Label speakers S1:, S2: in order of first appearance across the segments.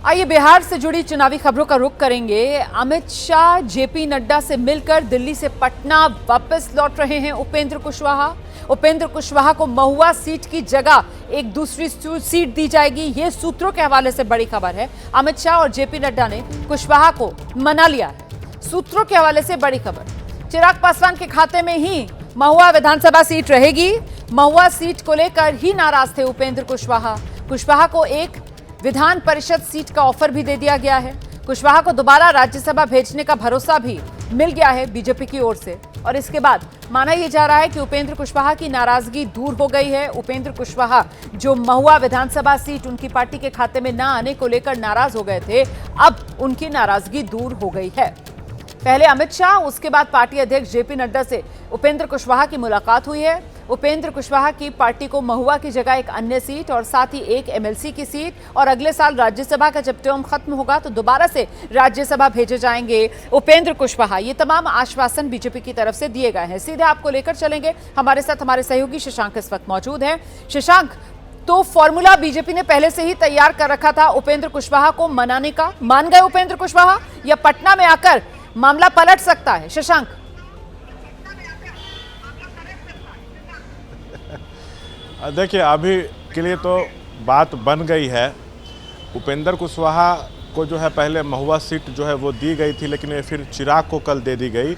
S1: आइए बिहार से जुड़ी चुनावी खबरों का रुख करेंगे। अमित शाह जेपी नड्डा से मिलकर दिल्ली से पटना वापस लौट रहे हैं उपेंद्र कुशवाहा। उपेंद्र कुशवाहा को महुआ सीट की जगह एक दूसरी सीट दी जाएगी, ये सूत्रों के हवाले से बड़ी खबर है। अमित शाह और जेपी नड्डा ने कुशवाहा को मना लिया है, सूत्रों के हवाले से बड़ी खबर। चिराग पासवान के खाते में ही महुआ विधानसभा सीट रहेगी। महुआ सीट को लेकर ही नाराज थे उपेंद्र कुशवाहा। कुशवाहा को एक विधान परिषद सीट का ऑफर भी दे दिया गया है। कुशवाहा को दोबारा राज्यसभा भेजने का भरोसा भी मिल गया है बीजेपी की ओर से। और इसके बाद माना यह जा रहा है कि उपेंद्र कुशवाहा की नाराजगी दूर हो गई है। उपेंद्र कुशवाहा जो महुआ विधानसभा सीट उनकी पार्टी के खाते में न आने को लेकर नाराज हो गए थे, अब उनकी नाराजगी दूर हो गई है। पहले अमित शाह, उसके बाद पार्टी अध्यक्ष जेपी नड्डा से उपेंद्र कुशवाहा की मुलाकात हुई है। उपेंद्र कुशवाहा की पार्टी को महुआ की जगह एक अन्य सीट और साथ ही एक एमएलसी की सीट और अगले साल राज्यसभा का जब टर्म खत्म होगा तो दोबारा से राज्यसभा भेजे जाएंगे उपेंद्र कुशवाहा। ये तमाम आश्वासन बीजेपी की तरफ से दिए गए हैं। सीधे आपको लेकर चलेंगे, हमारे साथ हमारे सहयोगी शशांक इस वक्त मौजूद है। शशांक, तो फॉर्मूला बीजेपी ने पहले से ही तैयार कर रखा था उपेंद्र कुशवाहा को मनाने का, मान गए उपेंद्र कुशवाहा या पटना में आकर मामला पलट सकता है? शशांक,
S2: देखिए, अभी के लिए तो बात बन गई है। उपेंद्र कुशवाहा को जो है पहले महुआ सीट जो है वो दी गई थी, लेकिन ये फिर चिराग को कल दे दी गई।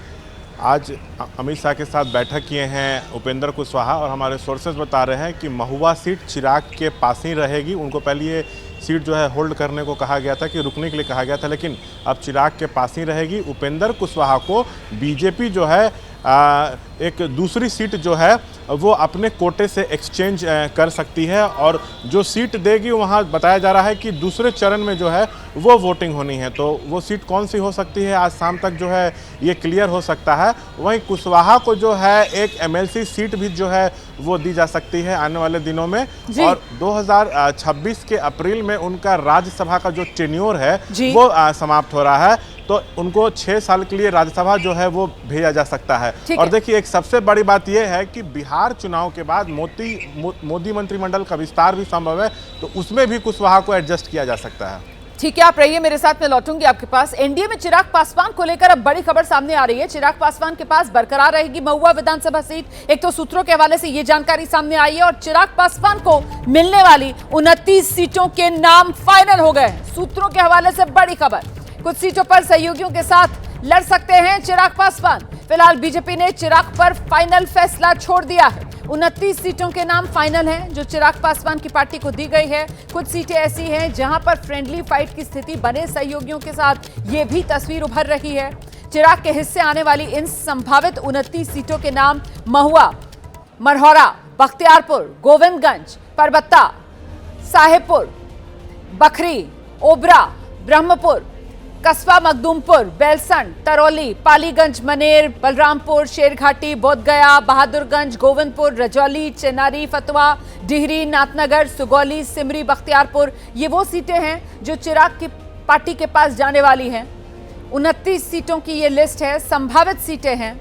S2: आज अमित शाह के साथ बैठक किए हैं उपेंद्र कुशवाहा और हमारे सोर्सेज बता रहे हैं कि महुआ सीट चिराग के पास ही रहेगी। उनको पहले ये सीट जो है होल्ड करने को कहा गया था, कि रुकने के लिए कहा गया था, लेकिन अब चिराग के पास ही रहेगी। उपेंद्र कुशवाहा को बीजेपी जो है एक दूसरी सीट जो है वो अपने कोटे से एक्सचेंज कर सकती है और जो सीट देगी वहाँ बताया जा रहा है कि दूसरे चरण में जो है वो वोटिंग होनी है। तो वो सीट कौन सी हो सकती है, आज शाम तक जो है ये क्लियर हो सकता है। वहीं कुशवाहा को जो है एक एमएलसी सीट भी जो है वो दी जा सकती है आने वाले दिनों में। और 2026 के अप्रैल में उनका राज्यसभा का जो टेन्योर है वो समाप्त हो रहा है, तो उनको 6 साल के लिए राज्यसभा जो है वो भेजा जा सकता है। और देखिए, एक सबसे बड़ी बात यह है कि बिहार चुनाव के बाद मोदी मंत्रिमंडल का विस्तार भी संभव है, तो उसमें भी कुशवाहा को एडजस्ट किया जा सकता है।
S1: ठीक है, आप रहिए मेरे साथ, मैं लौटूंगी आपके पास। एनडीए में चिराग पासवान को लेकर अब बड़ी खबर सामने आ रही है। चिराग पासवान के पास बरकरार रहेगी महुआ विधानसभा सीट। एक तो सूत्रों के हवाले से ये जानकारी सामने आई है और चिराग पासवान को मिलने वाली 29 सीटों के नाम फाइनल हो गए हैं। सूत्रों के हवाले से बड़ी खबर, कुछ सीटों पर सहयोगियों के साथ लड़ सकते हैं चिराग पासवान। फिलहाल बीजेपी ने चिराग पर फाइनल फैसला छोड़ दिया है। 29 सीटों के नाम फाइनल हैं जो चिराग पासवान की पार्टी को दी गई है। कुछ सीटें ऐसी हैं जहां पर फ्रेंडली फाइट की स्थिति बने सहयोगियों के साथ ये भी तस्वीर उभर रही है। चिराग के हिस्से आने वाली इन संभावित 29 सीटों के नाम महुआ, मरहौरा, बख्तियारपुर, गोविंदगंज, परबत्ता, साहेबपुर, बखरी, ओबरा, ब्रह्मपुर, कस्बा मखदूमपुर, बेलसंड, तरौली, पालीगंज, मनेर, बलरामपुर, शेरघाटी, बोधगया, बहादुरगंज, गोविंदपुर, रजौली, चेनारी, फतवा, डिहरी, नाथनगर, सुगौली, सिमरी, बख्तियारपुर, ये वो सीटें हैं जो चिराग की पार्टी के पास जाने वाली हैं। 29 सीटों की ये लिस्ट है, संभावित सीटें हैं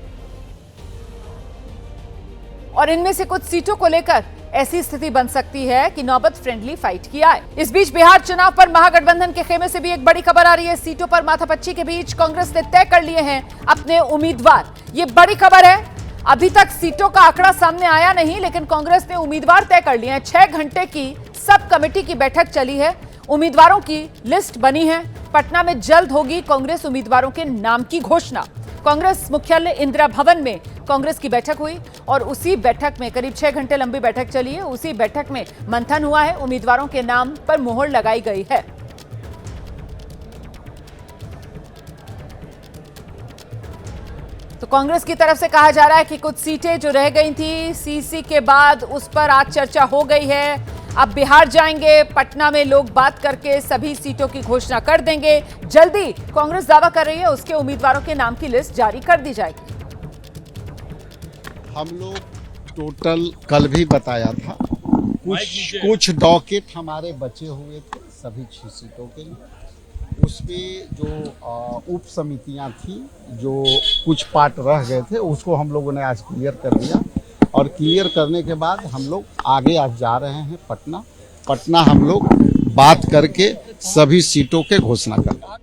S1: और इनमें से कुछ सीटों को लेकर ऐसी स्थिति बन सकती है कि नौबत फ्रेंडली फाइट की आए। इस बीच बिहार चुनाव पर महागठबंधन के खेमे से भी एक बड़ी खबर आ रही है। सीटों पर माथापच्ची के बीच कांग्रेस ने तय कर लिए हैं अपने उम्मीदवार। ये बड़ी खबर है। अभी तक सीटों का आंकड़ा सामने आया नहीं, लेकिन कांग्रेस ने उम्मीदवार तय कर लिए हैं। 6 घंटे की सब कमेटी की बैठक चली है, उम्मीदवारों की लिस्ट बनी है। पटना में जल्द होगी कांग्रेस उम्मीदवारों के नाम की घोषणा। कांग्रेस मुख्यालय इंदिरा भवन में कांग्रेस की बैठक हुई और उसी बैठक में करीब 6 घंटे लंबी बैठक चली है। उसी बैठक में मंथन हुआ है, उम्मीदवारों के नाम पर मोहर लगाई गई है। तो कांग्रेस की तरफ से कहा जा रहा है कि कुछ सीटें जो रह गई थी सीसी के बाद, उस पर आज चर्चा हो गई है। अब बिहार जाएंगे, पटना में लोग बात करके सभी सीटों की घोषणा कर देंगे। जल्दी कांग्रेस दावा कर रही है उसके उम्मीदवारों के नाम की लिस्ट जारी कर दी जाएगी।
S3: हम लोग टोटल कल भी बताया था, कुछ डॉकेट हमारे बचे हुए थे सभी 6 सीटों के लिए। उसमें जो उप समितियां थी, जो कुछ पार्ट रह गए थे, उसको हम लोगों ने आज क्लियर कर दिया और क्लियर करने के बाद हम लोग आगे आज जा रहे हैं पटना। हम लोग बात करके सभी सीटों के घोषणा करना।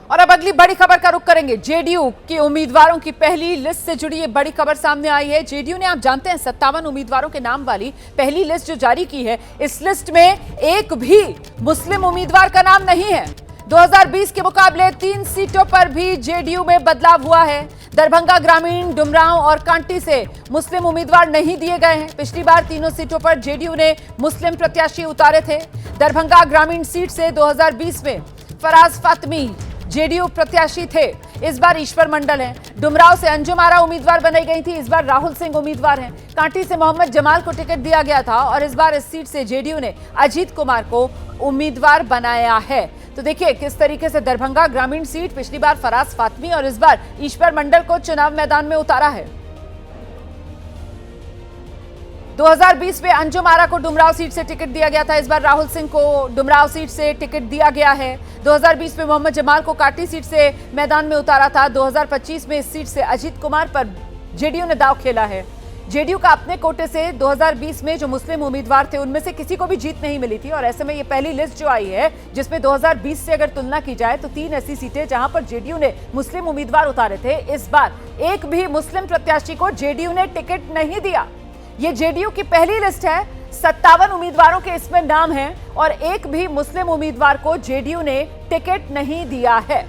S1: और अब अगली बड़ी खबर का रुख करेंगे। जेडीयू के उम्मीदवारों की पहली लिस्ट से जुड़ी ये बड़ी खबर सामने आई है। जेडीयू ने, आप जानते हैं, 57 उम्मीदवारों के नाम वाली पहली लिस्ट जो जारी की है, इस लिस्ट में एक भी मुस्लिम उम्मीदवार का नाम नहीं है। 2020 के मुकाबले 3 सीटों पर भी जेडीयू में बदलाव हुआ है। दरभंगा ग्रामीण, डुमरांव और कांटी से मुस्लिम उम्मीदवार नहीं दिए गए हैं। पिछली बार तीनों सीटों पर जेडीयू ने मुस्लिम प्रत्याशी उतारे थे। दरभंगा ग्रामीण सीट से 2020 में फराज फातमी जेडीयू प्रत्याशी थे, इस बार ईश्वर मंडल हैं। डुमरांव से अंजुम आरा उम्मीदवार बनाई गई थी, इस बार राहुल सिंह उम्मीदवार हैं। कांटी से मोहम्मद जमाल को टिकट दिया गया था और इस बार इस सीट से जेडीयू ने अजीत कुमार को उम्मीदवार बनाया है। तो देखिए किस तरीके से दरभंगा ग्रामीण सीट पिछली बार फराज फातमी और इस बार ईश्वर मंडल को चुनाव मैदान में उतारा है। 2020 में अंजुम आरा को डुमरांव सीट से टिकट दिया गया था, इस बार राहुल सिंह को डुमरांव सीट से टिकट दिया गया है। 2020 में मोहम्मद जमाल को काटी सीट से मैदान में उतारा था। 2025 में इस सीट से अजीत कुमार पर जेडीयू ने दांव खेला है। जेडीयू का अपने कोटे से 2020 में जो मुस्लिम उम्मीदवार थे उनमें से किसी को भी जीत नहीं मिली थी और ऐसे में ये पहली लिस्ट जो आई है जिसमें 2020 से अगर तुलना की जाए तो 3 ऐसी सीटें जहां पर जेडीयू ने मुस्लिम उम्मीदवार उतारे थे, इस बार एक भी मुस्लिम प्रत्याशी को जेडीयू ने टिकट नहीं दिया। ये जेडीयू की पहली लिस्ट है, 57 उम्मीदवारों के इसमें नाम हैं और एक भी मुस्लिम उम्मीदवार को जेडीयू ने टिकट नहीं दिया है।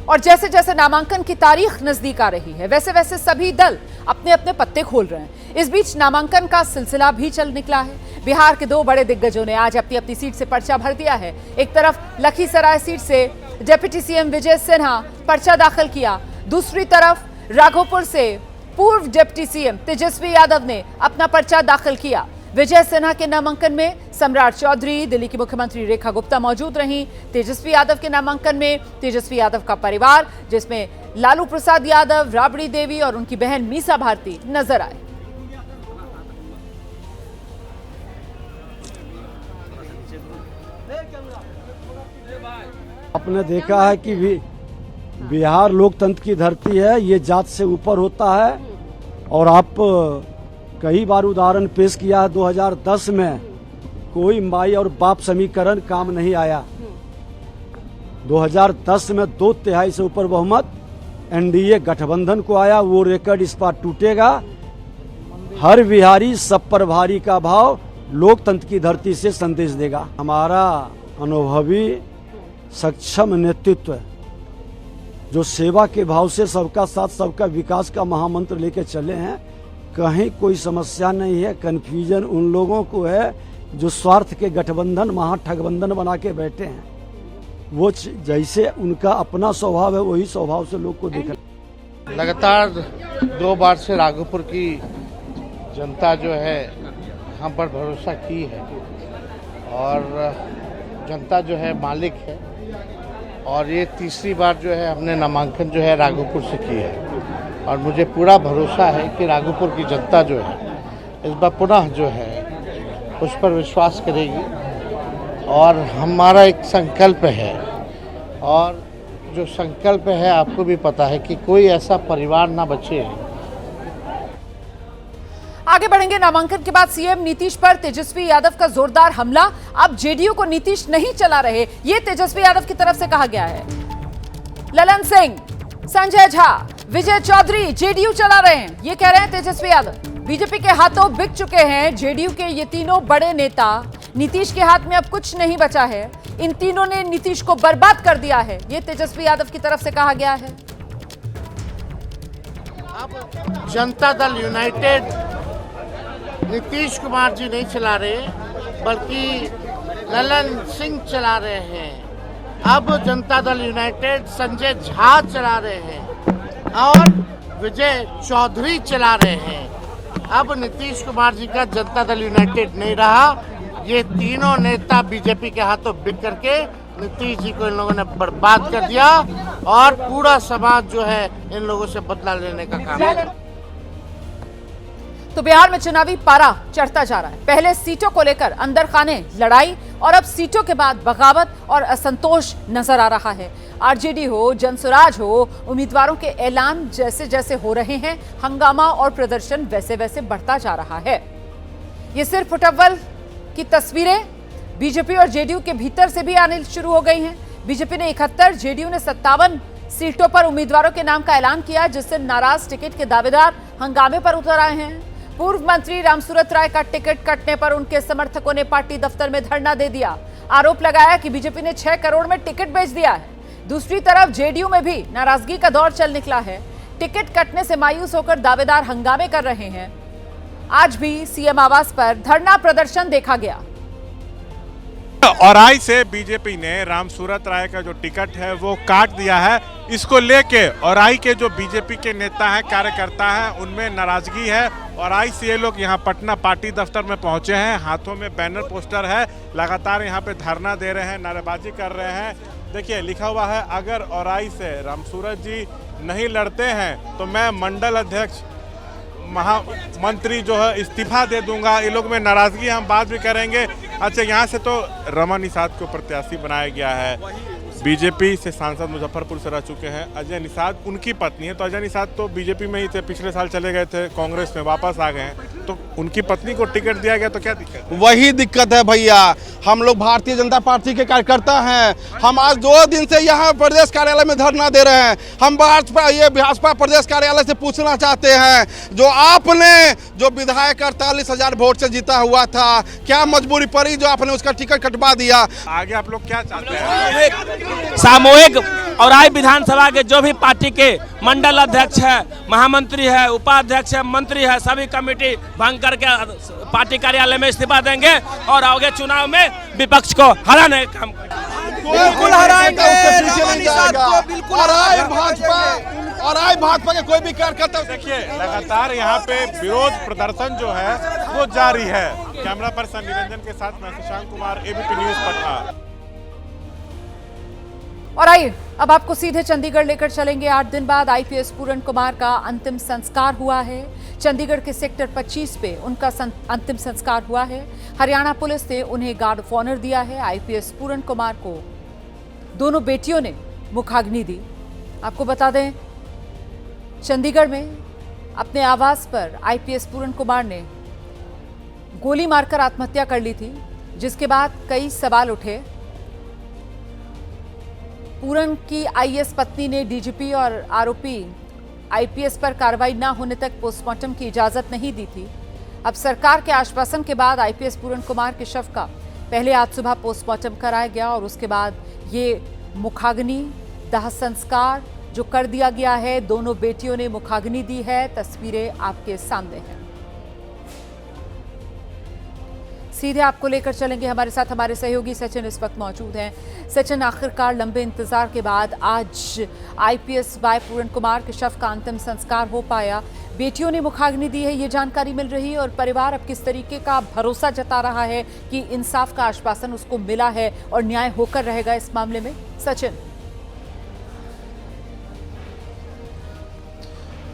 S1: और जैसे जैसे नामांकन की तारीख नजदीक आ रही है वैसे वैसे सभी दल अपने अपने पत्ते खोल रहे हैं। इस बीच नामांकन का सिलसिला भी चल निकला है। बिहार के 2 बड़े दिग्गजों ने आज अपनी अपनी सीट से पर्चा भर दिया है। एक तरफ लखीसराय सीट से डिप्टी सीएम विजय सिन्हा पर्चा दाखिल किया, दूसरी तरफ राघोपुर से पूर्व डिप्टी सीएम तेजस्वी यादव ने अपना पर्चा दाखिल किया। विजय सिन्हा के नामांकन में सम्राट चौधरी, दिल्ली की मुख्यमंत्री रेखा गुप्ता मौजूद रहीं। तेजस्वी यादव के नामांकन में तेजस्वी यादव का परिवार जिसमें लालू प्रसाद यादव, राबड़ी देवी और उनकी बहन मीसा भारती नजर आए।
S4: आपने देखा है कि बिहार लोकतंत्र की धरती है, ये जात से ऊपर होता है। और आप कई बार उदाहरण पेश किया है, 2010 में कोई माई और बाप समीकरण काम नहीं आया। 2010 में 2/3 से ऊपर बहुमत एनडीए गठबंधन को आया, वो रिकॉर्ड इस बार टूटेगा। हर बिहारी सब पर भारी का भाव लोकतंत्र की धरती से संदेश देगा। हमारा अनुभवी सक्षम नेतृत्व जो सेवा के भाव से सबका साथ सबका विकास का महामंत्र लेके चले हैं, कहीं कोई समस्या नहीं है। कन्फ्यूजन उन लोगों को है जो स्वार्थ के गठबंधन महाठगबंधन बना के बैठे हैं। वो जैसे उनका अपना स्वभाव है वही स्वभाव से लोग को देखा।
S5: लगातार 2 बार से राघोपुर की जनता जो है हम पर भरोसा की है और जनता जो है मालिक है और ये तीसरी बार जो है हमने नामांकन जो है राघोपुर से की है और मुझे पूरा भरोसा है कि राघोपुर की जनता जो है इस बार पुनः जो है उस पर विश्वास करेगी और हमारा एक संकल्प है और जो संकल्प है आपको भी पता है कि कोई ऐसा परिवार ना बचे।
S1: आगे बढ़ेंगे। नामांकन के बाद सीएम नीतीश पर तेजस्वी यादव का जोरदार हमला। अब जेडीयू को नीतीश नहीं चला रहे, ये तेजस्वी यादव की तरफ से कहा गया है। ललन सिंह, संजय झा, विजय चौधरी जेडीयू चला रहे हैं, ये कह रहे हैं तेजस्वी यादव। बीजेपी के हाथों बिक चुके हैं जेडीयू के ये तीनों बड़े नेता। नीतीश के हाथ में अब कुछ नहीं बचा है। इन तीनों ने नीतीश को बर्बाद कर दिया है, ये तेजस्वी यादव की तरफ से कहा गया है।
S5: अब जनता दल यूनाइटेड नीतीश कुमार जी नहीं चला रहे बल्कि ललन सिंह चला रहे हैं। अब जनता दल यूनाइटेड संजय झा चला रहे हैं और विजय चौधरी चला रहे हैं। अब नीतीश कुमार जी का जनता दल यूनाइटेड नहीं रहा। ये तीनों नेता बीजेपी के हाथों बिक करके नीतीश जी को इन लोगों ने बर्बाद कर दिया और पूरा समाज जो है इन लोगों से बदला लेने का काम है।
S1: तो बिहार में चुनावी पारा चढ़ता जा रहा है। पहले सीटों को लेकर अंदर खाने लड़ाई और अब सीटों के बाद बगावत और असंतोष नजर आ रहा है। आरजेडी हो, जनसुराज हो, उम्मीदवारों के ऐलान जैसे जैसे हो रहे हैं, हंगामा और प्रदर्शन वैसे वैसे बढ़ता जा रहा है। ये सिर्फ फुटअव्वल की तस्वीरें बीजेपी और जेडीयू के भीतर से भी आने शुरू हो गई हैं। बीजेपी ने 71, जेडीयू ने 57 सीटों पर उम्मीदवारों के नाम का ऐलान किया, जिससे नाराज टिकट के दावेदार हंगामे पर उतर आए हैं। पूर्व मंत्री रामसूरत राय का टिकट कटने पर उनके समर्थकों ने पार्टी दफ्तर में धरना दे दिया। आरोप लगाया कि बीजेपी ने 6 करोड़ में टिकट बेच दिया है। दूसरी तरफ जेडीयू में भी नाराजगी का दौर चल निकला है। टिकट कटने से मायूस होकर दावेदार हंगामे कर रहे हैं। आज भी सीएम आवास पर धरना प्रदर्शन देखा गया।
S2: औराई से बीजेपी ने रामसूरत राय का जो टिकट है वो काट दिया है। इसको लेके औराई के जो बीजेपी के नेता हैं, कार्यकर्ता हैं, उनमें नाराजगी है। औराई से ये लोग यहाँ पटना पार्टी दफ्तर में पहुंचे हैं। हाथों में बैनर पोस्टर है, लगातार यहाँ पे धरना दे रहे हैं, नारेबाजी कर रहे हैं। देखिए लिखा हुआ है, अगर औराई से रामसूरत जी नहीं लड़ते हैं तो मैं मंडल अध्यक्ष महामंत्री जो है इस्तीफा दे दूंगा। ये लोग में नाराजगी हम बात भी करेंगे। अच्छा, यहाँ से तो रमन निषाद को प्रत्याशी बनाया गया है। बीजेपी से सांसद मुजफ्फरपुर से रह चुके हैं अजय निषाद, उनकी पत्नी है। तो अजय निषाद तो बीजेपी में ही थे, पिछले साल चले गए थे, कांग्रेस में वापस आ गए हैं। तो उनकी पत्नी को टिकट दिया गया तो क्या दिक्कत है?
S6: वही दिक्कत है भैया। हम लोग भारतीय जनता पार्टी के कार्यकर्ता हैं। हम आज 2 दिन से यहाँ प्रदेश कार्यालय में धरना दे रहे हैं। हम भाजपा प्रदेश कार्यालय से पूछना चाहते हैं, जो आपने जो विधायक 48,000 वोट से जीता हुआ था, क्या मजबूरी पड़ी जो आपने उसका टिकट कटवा दिया?
S2: आगे आप लोग क्या चाहते हैं?
S7: सामूहिक औराई विधानसभा के जो भी पार्टी के मंडल अध्यक्ष है, महामंत्री है, उपाध्यक्ष है, मंत्री है, सभी कमेटी भंग करके पार्टी कार्यालय में इस्तीफा देंगे और आगे चुनाव में विपक्ष को हराने का काम
S6: बिल्कुल हराएंगे। और भाजपा के कोई भी कार्यकर्ता
S2: देखिए लगातार यहाँ पे विरोध प्रदर्शन जो है वो जारी है। कैमरा पर्सन निरंजन के साथ मैं शशांक कुमार, एबीपी न्यूज पटना।
S1: और आइए अब आपको सीधे चंडीगढ़ लेकर चलेंगे। 8 दिन बाद आईपीएस पूरन कुमार का अंतिम संस्कार हुआ है। चंडीगढ़ के सेक्टर 25 पे उनका अंतिम संस्कार हुआ है। हरियाणा पुलिस ने उन्हें गार्ड ऑफ ऑनर दिया है। आईपीएस पूरन कुमार को दोनों बेटियों ने मुखाग्नि दी। आपको बता दें, चंडीगढ़ में अपने आवास पर आईपीएस पूरन कुमार ने गोली मारकर आत्महत्या कर ली थी, जिसके बाद कई सवाल उठे। पूरन की आईएएस पत्नी ने डीजीपी और आरोपी आईपीएस पर कार्रवाई न होने तक पोस्टमार्टम की इजाजत नहीं दी थी। अब सरकार के आश्वासन के बाद आईपीएस पूरन कुमार के शव का पहले आज सुबह पोस्टमार्टम कराया गया और उसके बाद ये मुखाग्नि दाह संस्कार जो कर दिया गया है। दोनों बेटियों ने मुखाग्नि दी है। तस्वीरें आपके सामने हैं। सीधे आपको लेकर चलेंगे। हमारे साथ हमारे सहयोगी सचिन इस वक्त मौजूद हैं। सचिन, आखिरकार लंबे इंतजार के बाद आज आईपीएस वाई पूरन कुमार के शव का अंतिम संस्कार हो पाया। बेटियों ने मुखाग्नि दी है, ये जानकारी मिल रही है और परिवार अब किस तरीके का भरोसा जता रहा है कि इंसाफ का आश्वासन उसको मिला है और न्याय होकर रहेगा इस मामले में? सचिन।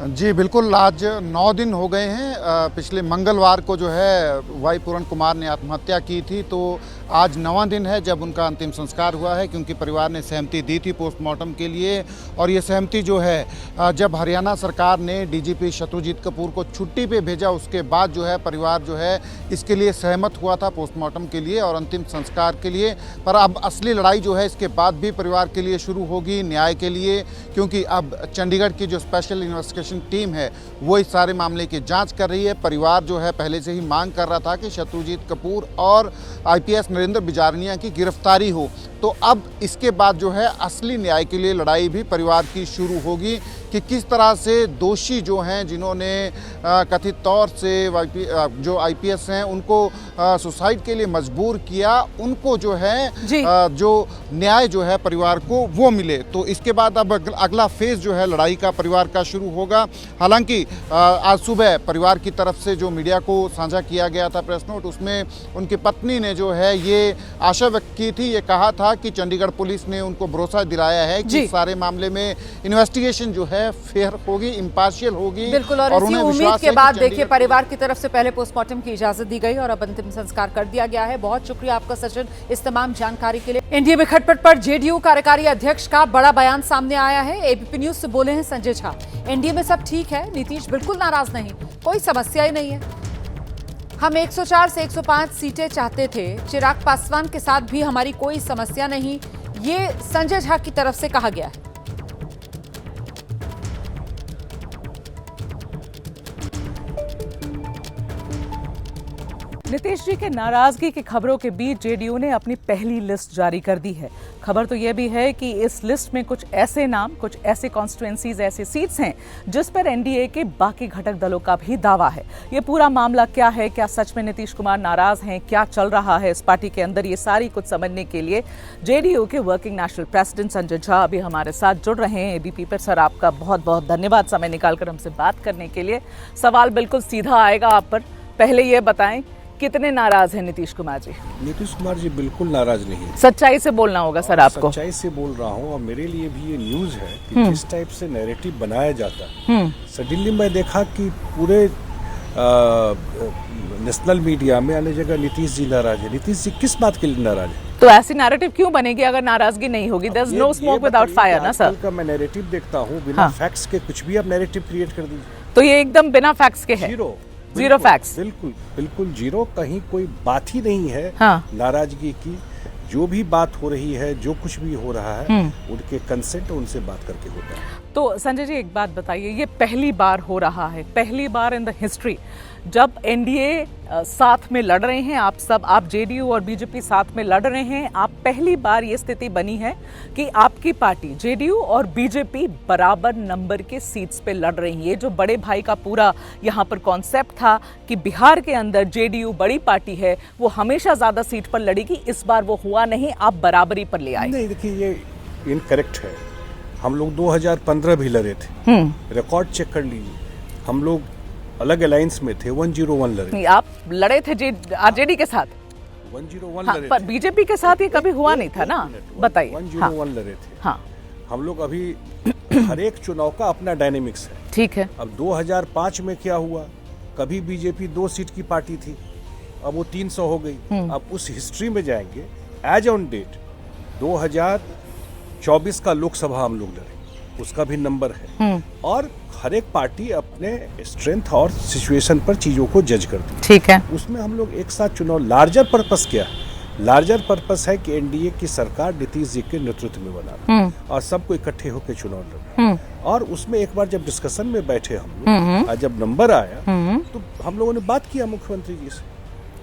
S3: जी बिल्कुल, आज 9 दिन हो गए हैं। पिछले मंगलवार को जो है वाई पूरन कुमार ने आत्महत्या की थी, तो आज 9वां दिन है जब उनका अंतिम संस्कार हुआ है, क्योंकि परिवार ने सहमति दी थी पोस्टमार्टम के लिए। और ये सहमति जो है जब हरियाणा सरकार ने डीजीपी शत्रुजीत कपूर को छुट्टी पे भेजा, उसके बाद जो है परिवार जो है इसके लिए सहमत हुआ था पोस्टमार्टम के लिए और अंतिम संस्कार के लिए। पर अब असली लड़ाई जो है इसके बाद भी परिवार के लिए शुरू होगी, न्याय के लिए, क्योंकि अब चंडीगढ़ की जो स्पेशल इन्वेस्टिगेशन टीम है वो इस सारे मामले की जांच कर रही है। परिवार जो है पहले से ही मांग कर रहा था कि शत्रुजीत कपूर और आईपीएस नरेंद्र बिजारनिया की गिरफ्तारी हो। तो अब इसके बाद जो है असली न्याय के लिए लड़ाई भी परिवार की शुरू होगी कि किस तरह से दोषी जो हैं, जिन्होंने कथित तौर से जो आईपीएस हैं उनको सुसाइड के लिए मजबूर किया, उनको जो है जो न्याय जो है परिवार को वो मिले। तो इसके बाद अब अगला फेज जो है लड़ाई का परिवार का शुरू होगा। हालांकि आज सुबह परिवार की तरफ से जो मीडिया को साझा किया गया था प्रेस नोट, उसमें उनकी पत्नी ने जो है ये आशा व्यक्त की थी, ये कहा था कि चंडीगढ़ पुलिस ने उनको भरोसा दिलाया है कि सारे मामले में इन्वेस्टिगेशन जो है है फेयर होगी, इम्पार्शियल होगी।
S1: बिल्कुल, और इसी
S3: उन्हें
S1: उम्मीद
S3: विश्वास
S1: के
S3: है कि
S1: बाद देखिए
S3: चंडीगढ़
S1: परिवार की तरफ से पहले पोस्टमार्टम की इजाजत दी गई और अब अंतिम संस्कार कर दिया गया है। बहुत शुक्रिया आपका सचिन इस तमाम जानकारी के लिए। एनडीए में खटपट पर जेडीयू कार्यकारी अध्यक्ष का बड़ा बयान सामने आया है। एबीपी न्यूज से बोले हैं संजय झा, एनडीए में सब ठीक है, नीतीश बिल्कुल नाराज नहीं, कोई समस्या ही नहीं है। हम 104 से 105 सीटें चाहते थे, चिराग पासवान के साथ भी हमारी कोई समस्या नहीं, ये संजय झा की तरफ से कहा गया है।
S8: नीतीश जी के नाराजगी की खबरों के बीच जेडीयू ने अपनी पहली लिस्ट जारी कर दी है। खबर तो यह भी है कि इस लिस्ट में कुछ ऐसे नाम, कुछ ऐसे कॉन्स्टिट्यूएंसीज, ऐसे सीट्स हैं जिस पर एनडीए के बाकी घटक दलों का भी दावा है। ये पूरा मामला क्या है, क्या सच में नीतीश कुमार नाराज हैं, क्या चल रहा है इस पार्टी के अंदर, ये सारी कुछ समझने के लिए जेडीयू के working national president Sanjay Jha अभी हमारे साथ जुड़ रहे हैं एबीपी पर। सर, आपका बहुत बहुत धन्यवाद समय निकालकर हमसे बात करने के लिए। सवाल बिल्कुल सीधा आएगा आप पर, पहले ये बताएं कितने नाराज हैं नीतीश कुमार जी?
S9: नीतीश कुमार जी बिल्कुल नाराज नहीं है।
S8: सच्चाई से बोलना होगा सर आपको।
S9: सच्चाई से बोल रहा हूँ और मेरे लिए भी ये न्यूज़ है कि जिस टाइप से नैरेटिव बनाया जाता है। सडनली मैं देखा कि पूरे नेशनल मीडिया में अन्य जगह नीतीश जी नाराज है। नीतीश जी किस बात के लिए नाराज है?
S8: तो ऐसी नैरेटिव क्यों बनेगी अगर नाराजगी नहीं होगी? There is no smoke without fire ना सर।
S9: का मैं नैरेटिव देखता हूँ, बिना फैक्ट्स के कुछ भी आप नैरेटिव क्रिएट कर दीजिए।
S8: तो ये एकदम बिना फैक्ट्स के है, जीरो फैक्ट्स।
S9: बिल्कुल बिल्कुल जीरो, कहीं कोई बात ही नहीं है नाराजगी की। जो भी बात हो रही है, जो कुछ भी हो रहा है, उनके कंसेंट उनसे बात करके होता है।
S8: तो संजय जी एक बात बताइए, ये पहली बार हो रहा है, पहली बार इन द हिस्ट्री जब एनडीए साथ में लड़ रहे हैं, आप सब, आप जेडीयू और बीजेपी साथ में लड़ रहे हैं, आप पहली बार ये स्थिति बनी है कि आपकी पार्टी जेडीयू और बीजेपी बराबर नंबर के सीट्स पे लड़ रही है। ये जो बड़े भाई का पूरा यहाँ पर कॉन्सेप्ट था कि बिहार के अंदर जेडीयू बड़ी पार्टी है, वो हमेशा ज्यादा सीट पर लड़ेगी, इस बार वो हुआ नहीं, आप बराबरी पर ले आए।
S9: नहीं, देखिए ये इनकरेक्ट है। हम लोग 2015 भी लड़े थे, रिकॉर्ड चेक कर लीजिए। हम लोग अलग अलायंस में थे, 101 लड़े।
S8: आप लड़े थे आरजेडी के साथ,
S9: 101
S8: हाँ,
S9: लड़े
S8: पर
S9: थे।
S8: बीजेपी के साथ ये कभी हुआ नहीं था ना, बताइए।
S9: 101 लड़े थे।
S8: हाँ,
S9: हम लोग अभी हर एक चुनाव का अपना डायनेमिक्स है।
S8: ठीक है।
S9: अब 2005 में क्या हुआ, कभी बीजेपी 2 सीट की पार्टी थी, अब वो 300 हो गई। अब उस हिस्ट्री में जाएंगे, एज ऑन डेट 2024 का लोकसभा हम लोग लड़े, उसका भी नंबर है। और हर एक पार्टी अपने स्ट्रेंथ और सिचुएशन पर चीजों को जज करती है।
S8: ठीक है।
S9: उसमें हम लोग एक साथ चुनाव, लार्जर पर्पस क्या है? लार्जर पर्पस है कि एनडीए की सरकार नीतीश जी के नेतृत्व में बनाना और सबको इकट्ठे होकर चुनाव लड़ना। और उसमें एक बार जब डिस्कशन में बैठे हम लोग, और जब नंबर आया तो हम लोगों ने बात किया मुख्यमंत्री जी से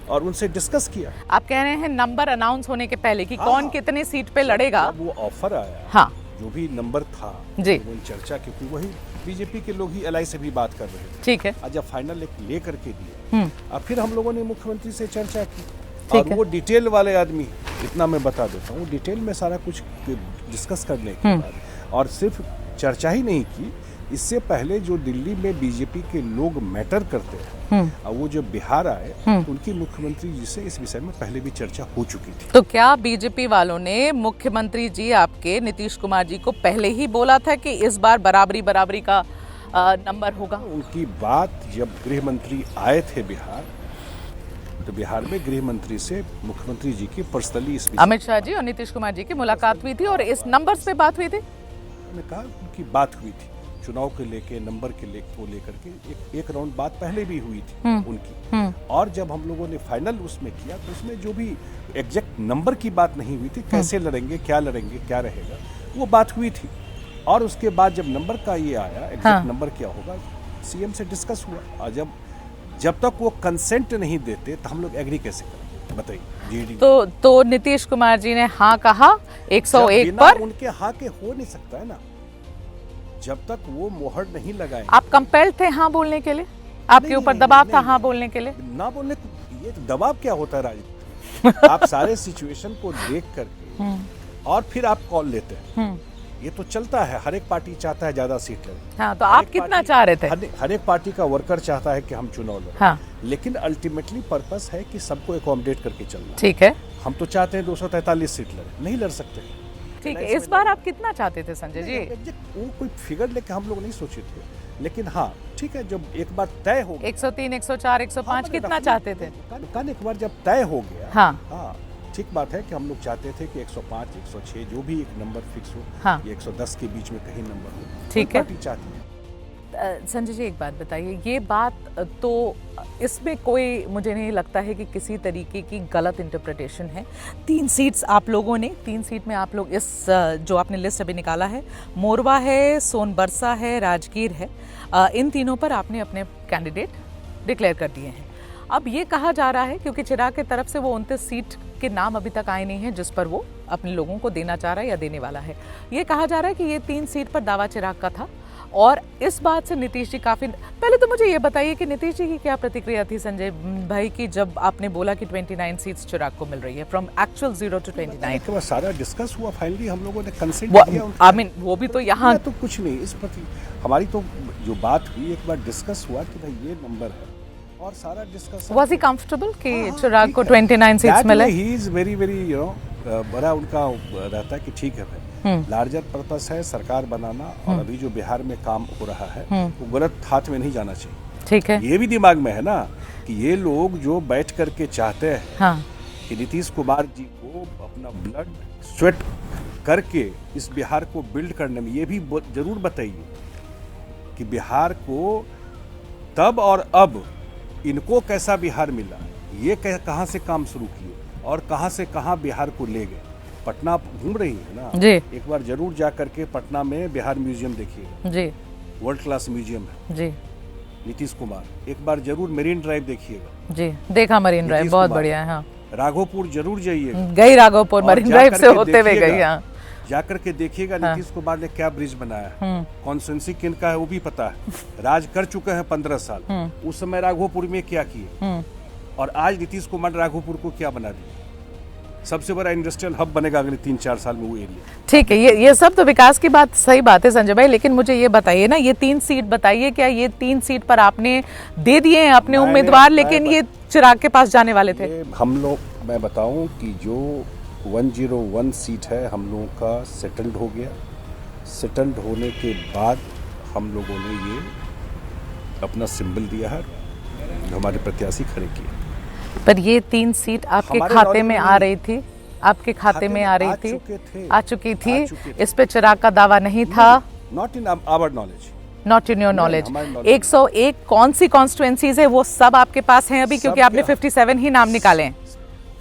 S9: और उनसे डिस्कस किया।
S8: आप कह रहे हैं नंबर अनाउंस होने के पहले कि कौन कितने सीट पे लड़ेगा,
S9: वो ऑफर आया,
S8: हाँ,
S9: जो भी नंबर था
S8: जी,
S9: वो चर्चा, क्योंकि वही बीजेपी के लोग ही एलआई से भी बात कर रहे थे।
S8: ठीक है।
S9: और जब फाइनल ले करके दिए, अब फिर हम लोगों ने मुख्यमंत्री से चर्चा की।
S8: ठीक
S9: और
S8: है।
S9: वो डिटेल वाले आदमी, इतना मैं बता देता हूँ, डिटेल में सारा कुछ डिस्कस करने के बाद, और सिर्फ चर्चा ही नहीं की, इससे पहले जो दिल्ली में बीजेपी के लोग मैटर करते हैं, और वो जो बिहार आए, उनकी मुख्यमंत्री जी से इस विषय में पहले भी चर्चा हो चुकी थी।
S8: तो क्या बीजेपी वालों ने मुख्यमंत्री जी आपके नीतीश कुमार जी को पहले ही बोला था कि इस बार बराबरी का नंबर होगा?
S9: उनकी बात जब गृह मंत्री आए थे बिहार, तो बिहार में गृह मंत्री से मुख्यमंत्री जी की पर्सनली इस
S8: अमित शाह जी और नीतीश कुमार जी की मुलाकात हुई थी और इस नंबर पे बात हुई थी।
S9: उन्होंने कहा उनकी बात हुई थी, चुनाव के लेके, नंबर के लेकर के एक राउंड बात पहले भी हुई थी उनकी। और जब हम लोगों ने फाइनल उसमें किया तो उसमें जो भी एग्जैक्ट नंबर की बात नहीं हुई थी, कैसे लड़ेंगे, क्या रहेगा, वो बात हुई थी। और उसके बाद जब नंबर का ये आया, एग्जैक्ट नंबर क्या होगा, सीएम से डिस्कस हुआ। और जब तक वो कंसेंट नहीं देते तो हम लोग एग्री कैसे करें, बताइए जीडी।
S8: तो नीतीश कुमार जी ने हाँ कहा 101 पर?
S9: उनके हाँ के हो नहीं सकता है ना, जब तक वो मोहर नहीं लगाए।
S8: आप कंपेल्ड थे हाँ बोलने के लिए? आपके ऊपर दबाव था हाँ बोलने के लिए?
S9: ना बोलने, ये दबाव क्या होता है राजनीति? आप सारे सिचुएशन को देख करके और फिर आप कॉल लेते हैं, ये तो चलता है। हर एक पार्टी चाहता है ज्यादा सीट लड़े।
S8: हाँ, तो आप कितना चाह रहे थे?
S9: हर एक पार्टी का वर्कर चाहता है कि हम चुनाव लड़ें।
S8: हाँ।
S9: लेकिन अल्टीमेटली पर्पस है कि सबको एकोमोडेट करके चलना।
S8: ठीक है।
S9: हम तो चाहते हैं 243 सीट लड़े, नहीं लड़ सकते।
S8: ठीक है, इस बार आप कितना चाहते थे संजय जी?
S9: वो कोई फिगर लेके हम लोग नहीं सोचे थे, लेकिन हाँ ठीक है, जब एक बार तय हो
S8: 103, 104, 105 कितना चाहते थे?
S9: एक बार जब तय हो गया,
S8: हाँ
S9: ठीक बात है कि हम लोग चाहते थे कि 105, 106 जो भी एक नंबर फिक्स हो,
S8: हाँ।
S9: ये 110 के बीच में कहीं नंबर हो,
S8: ठीक है।
S9: पार्टी चाहती है।
S8: संजय जी एक बात बताइए, ये बात तो इसमें कोई मुझे नहीं लगता है कि किसी तरीके की गलत इंटरप्रिटेशन है। 3 सीट्स आप लोगों ने, 3 सीट में आप लोग इस जो आपने लिस्ट अभी निकाला है, मोरवा है, सोनबरसा है, राजगीर है, इन तीनों पर आपने अपने कैंडिडेट डिक्लेयर कर दिए हैं। अब ये कहा जा रहा है, क्योंकि चिराग की तरफ से वो 29 सीट के नाम अभी तक आए नहीं हैं जिस पर वो अपने लोगों को देना चाह रहा है या देने वाला है, ये कहा जा रहा है कि ये 3 सीट पर दावा चिराग का था। और इस बात से नीतीश जी काफ़ी, पहले तो मुझे ये बताइए कि नीतीश जी की क्या प्रतिक्रिया थी संजय भाई की जब आपने बोला कि 29 सीट्स चिराग को मिल रही है, फ्रॉम एक्चुअल 0 to 29?
S9: तो सारा डिस्कस हुआ, फाइनली हम लोगों ने कंसेंट दिया।
S8: आई मीन वो भी तो यहाँ
S9: तो कुछ नहीं, इस प्रति हमारी तो जो बात हुई, एक बार डिस्कस हुआ कि भाई ये नंबर है, और सारा डिस्कस।
S8: वाज ही कंफर्टेबल कि चिराग को 29 सीट्स मिले?
S9: He is very very you know, बड़ा उनका रहता है कि ठीक है भाई, लार्जर पर्पस है सरकार बनाना, और अभी जो बिहार में काम हो रहा है वो गलत हाथ में नहीं जाना चाहिए।
S8: ठीक है,
S9: ये भी दिमाग में है ना कि ये लोग जो बैठ करके चाहते हैं
S8: हाँ,
S9: कि नीतीश कुमार जी को अपना ब्लड स्वेट करके इस बिहार को बिल्ड करने में, ये भी जरूर बताइए कि बिहार को तब और अब इनको कैसा बिहार मिला, ये कहाँ से काम शुरू किए और कहाँ से कहाँ बिहार को ले गए। पटना घूम रही है ना
S8: जी,
S9: एक बार जरूर जा करके पटना में बिहार म्यूजियम देखिएगा
S8: जी,
S9: वर्ल्ड क्लास म्यूजियम है
S8: जी।
S9: नीतीश कुमार। एक बार जरूर मरीन ड्राइव देखिएगा
S8: जी, देखा मरीन ड्राइव, बहुत बढ़िया है। हाँ,
S9: राघोपुर जरूर जाइएगा,
S8: गई राघोपुर, मरीन ड्राइव से होते हुए गई। हाँ,
S9: जाकर के देखिएगा नीतीश कुमार ने क्या ब्रिज बनाया, कॉन्स्टिट्यूंसी किनका है वो भी पता है, राज कर चुके हैं 15 साल, उस समय राघोपुर में क्या किए, और आज नीतीश कुमार राघोपुर को क्या बना दिया। सबसे बड़ा इंडस्ट्रियल हब बनेगा अगले 3-4 साल में वो एरिया।
S8: ठीक है, ये सब तो विकास की बात, सही बात है संजय भाई, लेकिन मुझे ये बताइए ना, ये 3 सीट बताइए, क्या ये 3 सीट पर आपने दे दिए हैं अपने उम्मीदवार, लेकिन ये चिराग के पास जाने वाले थे?
S9: हम लोग, मैं बताऊं कि जो 101 सीट है हम लोगों का सेटल्ड हो गया। सेटल्ड होने के बाद हम लोगों ने ये अपना सिंबल दिया है, हमारे प्रत्याशी खड़े किए।
S8: पर ये 3 सीट आपके खाते में आ रही थी, आपके खाते में आ रही थी, आ चुकी थी, इस पे चिराग का दावा नहीं था?
S9: Not in our knowledge,
S8: not in your knowledge. 101 कौन सी कॉन्स्टिट्यूएंसीज है वो सब आपके पास हैं अभी, क्योंकि आपने 57 ही नाम निकाले हैं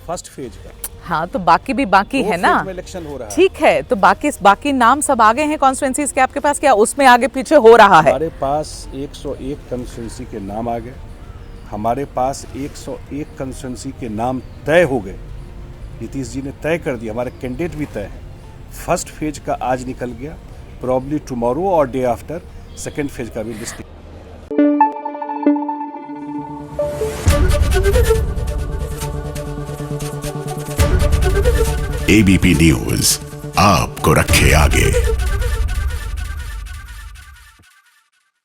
S9: फर्स्ट फेज का।
S8: हाँ, तो बाकी भी बाकी है ना,
S9: इलेक्शन हो रहा है।
S8: ठीक है, तो बाकी नाम सब आगे हैं कॉन्स्टिट्यूएंसीज के आपके पास, क्या उसमें आगे पीछे हो रहा है?
S9: हमारे पास 101 कॉन्स्टिट्यूएंसी के नाम आ गए, हमारे पास 101 कॉन्स्टिट्यूएंसी के नाम तय हो गए, नीतीश जी ने तय कर दिया, हमारे कैंडिडेट भी तय है। फर्स्ट फेज का आज निकल गया, प्रॉब्ली टुमारो और डे आफ्टर सेकेंड फेज का भी लिस्ट।
S10: एबीपी न्यूज आपको रखे आगे।